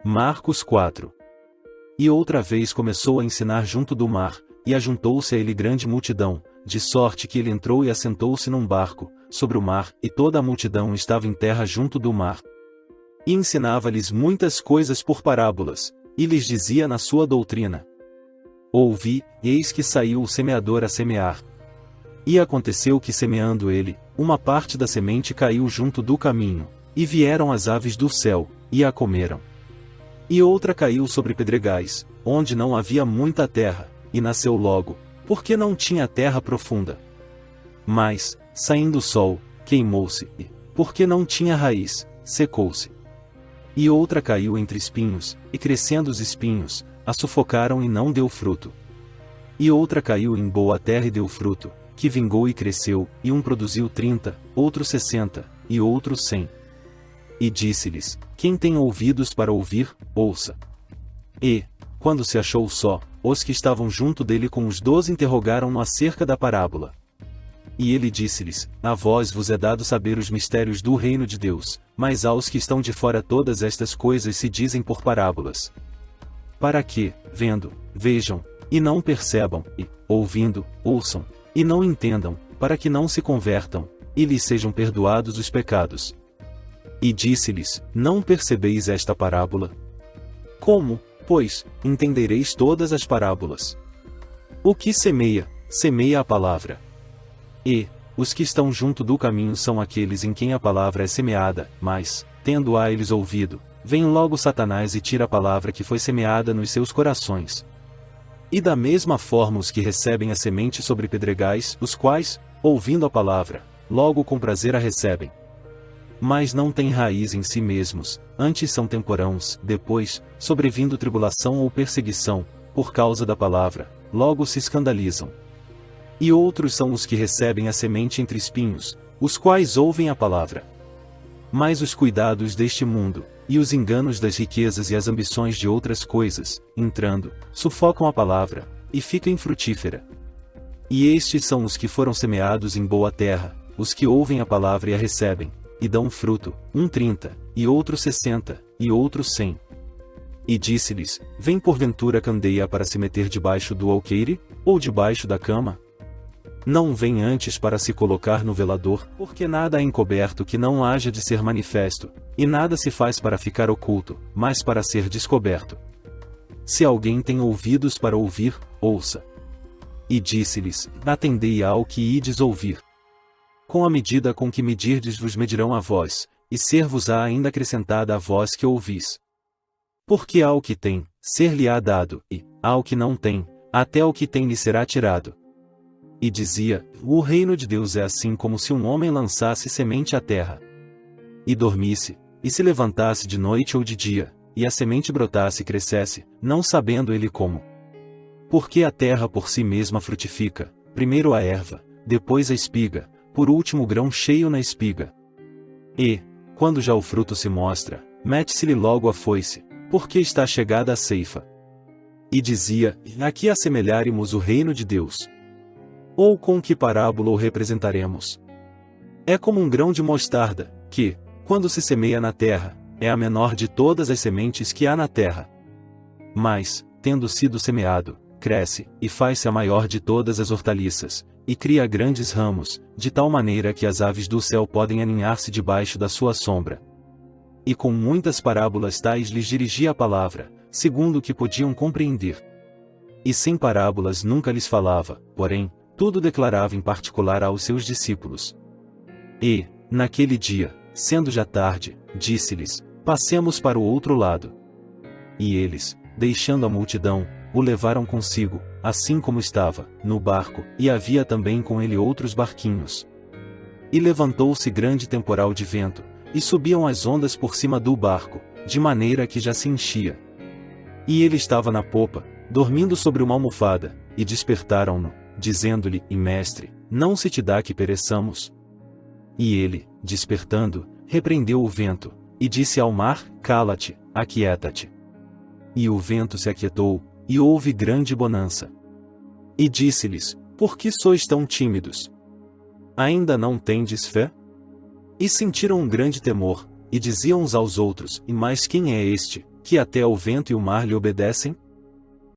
Marcos 4. E outra vez começou a ensinar junto do mar, e ajuntou-se a ele grande multidão, de sorte que ele entrou e assentou-se num barco, sobre o mar, e toda a multidão estava em terra junto do mar. E ensinava-lhes muitas coisas por parábolas, e lhes dizia na sua doutrina: Ouvi, eis que saiu o semeador a semear. E aconteceu que semeando ele, uma parte da semente caiu junto do caminho, e vieram as aves do céu, e a comeram. E outra caiu sobre pedregais, onde não havia muita terra, e nasceu logo, porque não tinha terra profunda. Mas, saindo o sol, queimou-se, e, porque não tinha raiz, secou-se. E outra caiu entre espinhos, e crescendo os espinhos, a sufocaram e não deu fruto. E outra caiu em boa terra e deu fruto, que vingou e cresceu, e um produziu 30, outro 60, e outro 100. E disse-lhes: Quem tem ouvidos para ouvir, ouça. E, quando se achou só, os que estavam junto dele com os 12 interrogaram-no acerca da parábola. E ele disse-lhes: A vós vos é dado saber os mistérios do reino de Deus, mas aos que estão de fora todas estas coisas se dizem por parábolas. Para que, vendo, vejam, e não percebam, e, ouvindo, ouçam, e não entendam, para que não se convertam, e lhes sejam perdoados os pecados. E disse-lhes: Não percebeis esta parábola? Como, pois, entendereis todas as parábolas? O que semeia, semeia a palavra. E, os que estão junto do caminho são aqueles em quem a palavra é semeada, mas, tendo-a eles ouvido, vem logo Satanás e tira a palavra que foi semeada nos seus corações. E da mesma forma os que recebem a semente sobre pedregais, os quais, ouvindo a palavra, logo com prazer a recebem. Mas não têm raiz em si mesmos, antes são temporãos, depois, sobrevindo tribulação ou perseguição, por causa da palavra, logo se escandalizam. E outros são os que recebem a semente entre espinhos, os quais ouvem a palavra. Mas os cuidados deste mundo, e os enganos das riquezas e as ambições de outras coisas, entrando, sufocam a palavra, e fica infrutífera. E estes são os que foram semeados em boa terra, os que ouvem a palavra e a recebem, e dão fruto, um 30, e outro 60, e outro 100. E disse-lhes: Vem porventura candeia para se meter debaixo do alqueire, ou debaixo da cama? Não vem antes para se colocar no velador, porque nada é encoberto que não haja de ser manifesto, e nada se faz para ficar oculto, mas para ser descoberto. Se alguém tem ouvidos para ouvir, ouça. E disse-lhes: Atendei ao que ides ouvir. Com a medida com que medirdes vos medirão a vós, e ser-vos-á ainda acrescentada a vós que ouvis. Porque ao que tem, ser-lhe-á dado, e, ao que não tem, até o que tem lhe será tirado. E dizia: O reino de Deus é assim como se um homem lançasse semente à terra. E dormisse, e se levantasse de noite ou de dia, e a semente brotasse e crescesse, não sabendo ele como. Porque a terra por si mesma frutifica, primeiro a erva, depois a espiga, por último o grão cheio na espiga. E, quando já o fruto se mostra, mete-se-lhe logo a foice, porque está chegada a ceifa. E dizia: Aqui assemelharemos o reino de Deus. Ou com que parábola o representaremos? É como um grão de mostarda, que, quando se semeia na terra, é a menor de todas as sementes que há na terra. Mas, tendo sido semeado, cresce, e faz-se a maior de todas as hortaliças, e cria grandes ramos, de tal maneira que as aves do céu podem aninhar-se debaixo da sua sombra. E com muitas parábolas tais lhes dirigia a palavra, segundo o que podiam compreender. E sem parábolas nunca lhes falava, porém, tudo declarava em particular aos seus discípulos. E, naquele dia, sendo já tarde, disse-lhes: Passemos para o outro lado. E eles, deixando a multidão, o levaram consigo, assim como estava, no barco, e havia também com ele outros barquinhos. E levantou-se grande temporal de vento, e subiam as ondas por cima do barco, de maneira que já se enchia. E ele estava na popa, dormindo sobre uma almofada, e despertaram-no, dizendo-lhe: E mestre, não se te dá que pereçamos? E ele, despertando, repreendeu o vento, e disse ao mar: Cala-te, aquieta-te. E o vento se aquietou, e houve grande bonança. E disse-lhes: Por que sois tão tímidos? Ainda não tendes fé? E sentiram um grande temor, e diziam uns aos outros: E mais quem é este, que até o vento e o mar lhe obedecem?